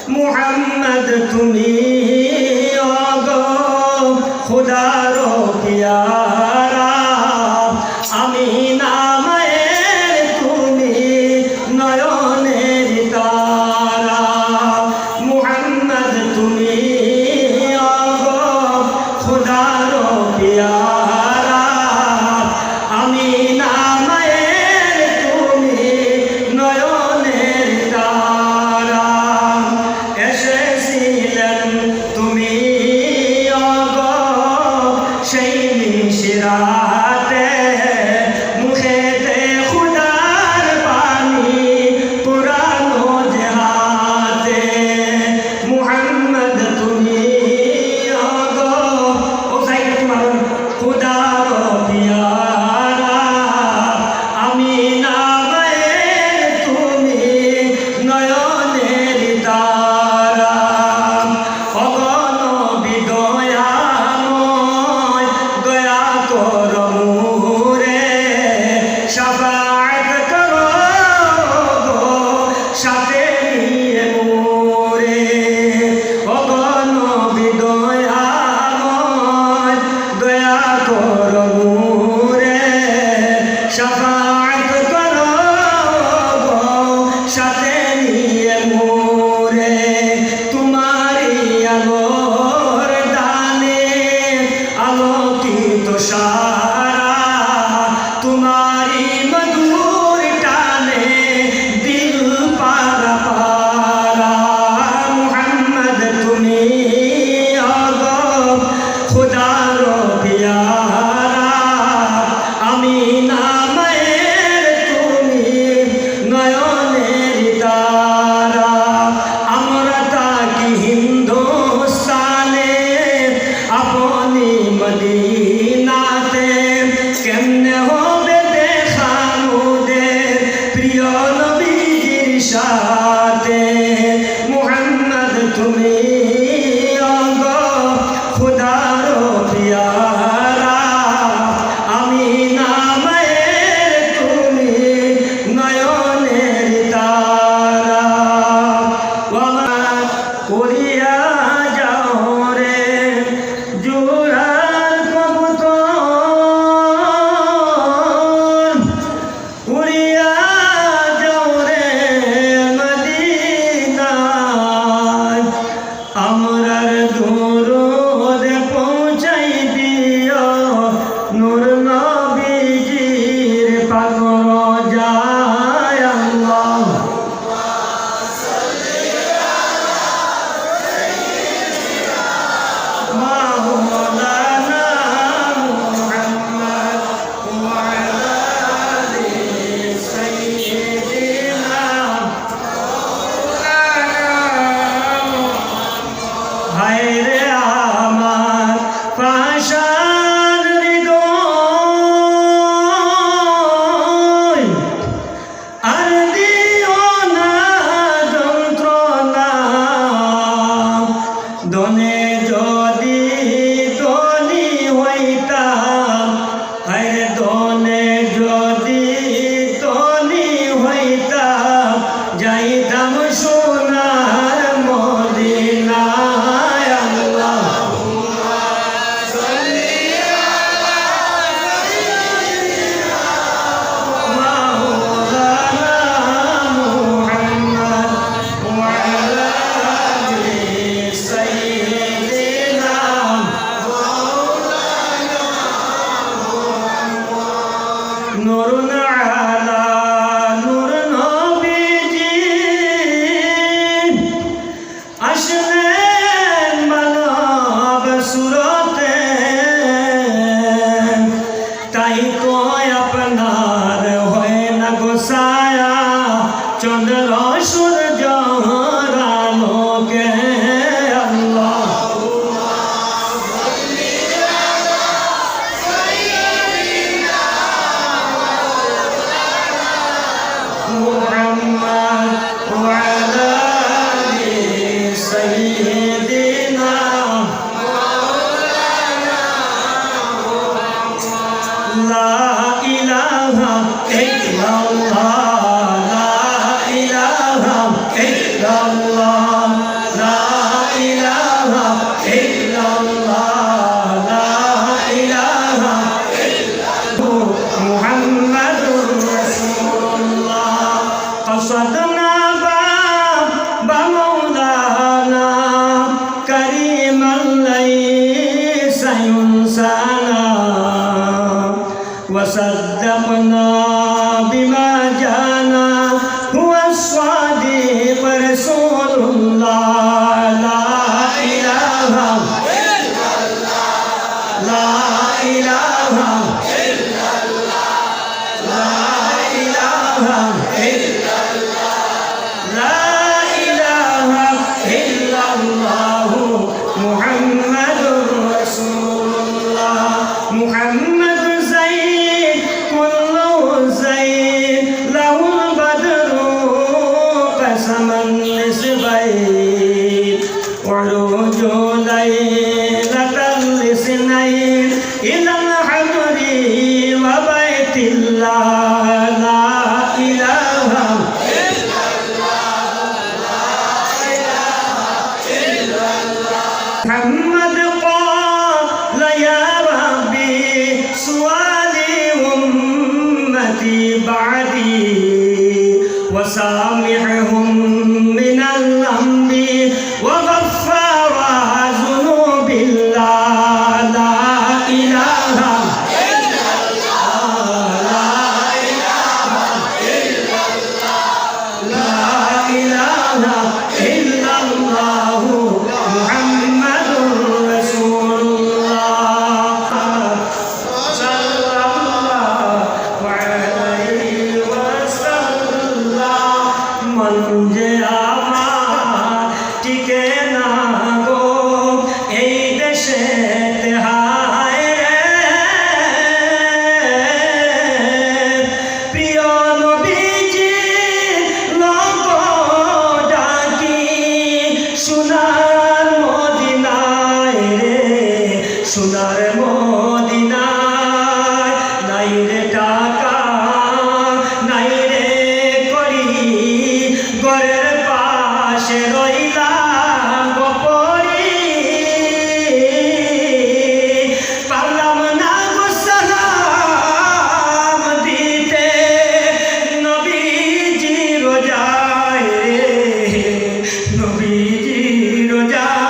মুহাম্মদ তুমি ওগো খুদার পিয়ারা আমি নামের তুমি নয়নের তারা মুহাম্মদ তুমি ওগো খুদার পিয়ারা আমি নামের তুমি নয়নের তারা এসেছিলেন তুমি ওগো সেই মিশরাতে মুখেতে খুদার বাণী পুরানো জেহাতে মুহাম্মদ তুমি ওগো ও সাইড তোমার খুদার পিয়ারা আমি নামের তুমি নয়নের তারা অগণ বিদয়াময় দয়া কর মুরে শাফাআত করো গো সাথে নিয়ে মোরে অগণ বিদয়াময় দয়া কর মুরে শাফাআত করো গো সাথে নিয়ে মোরে তোমারি আলোর দানে আলোকিত সারা তোমারি মধুর টানে দিল পারা পারা মুহাম্মদ তুমি ওগো খুদার পিয়ারা আমি নামের তুমি নয়নের তারা আমরা তাকি হিন্দুস্তানে আপনি মদিনাতে কেমনে হবে দেখা মোদের প্রিয় নবীজির সাথে মুহাম্মদ তুমি ওগো খুদার পিয়ারা আমি নামের তুমি নয়নের তারা ওমা করিয়া যাও রে জোড়ার কবুতর উড়িয়া যাও রে মদিনায় আমরার দরুদ পৌঁছাই দিও নূর নবীজির পাগল যায় আল্লাহ ইল্লাল্লাহ লা ইলাহা লা ইলাহা লা ইলাহা লা ইলাহা ইল্লাল্লাহু মুহাম্মাদুর রাসূলুল্লাহ মুহাম্মাদ যায়েদ কুল্লু যায়েদ লাহুল বাদরু কাসামান লিসবাইন ওয়ারুজু লাইলাতাল লিসনাইন ইলাল হামরি ওয়া বাইতিল্লাহ লা ইলাহা محمد قال يا ربي سؤالي أمتي بعدي وسامحهم من الذنب وغفر ذنوب الله لا إله إلا الله لا إله إلا الله لا إله إلا الله محمد رسول الله صلى الله عليه وسلم মন যে আমার টিকে না গো এই দেশে হায় রে প্রিয় নবীজি লোক ডাকি সোনার মদিনায় রে সোনার মদিনায় নাই রে টাকা নাই রে করি ঘরের পাশে রইলাম গোপরি পারলাম না গো সালাম দিতে নবীজি রোজায় রে নবীজি রোজায়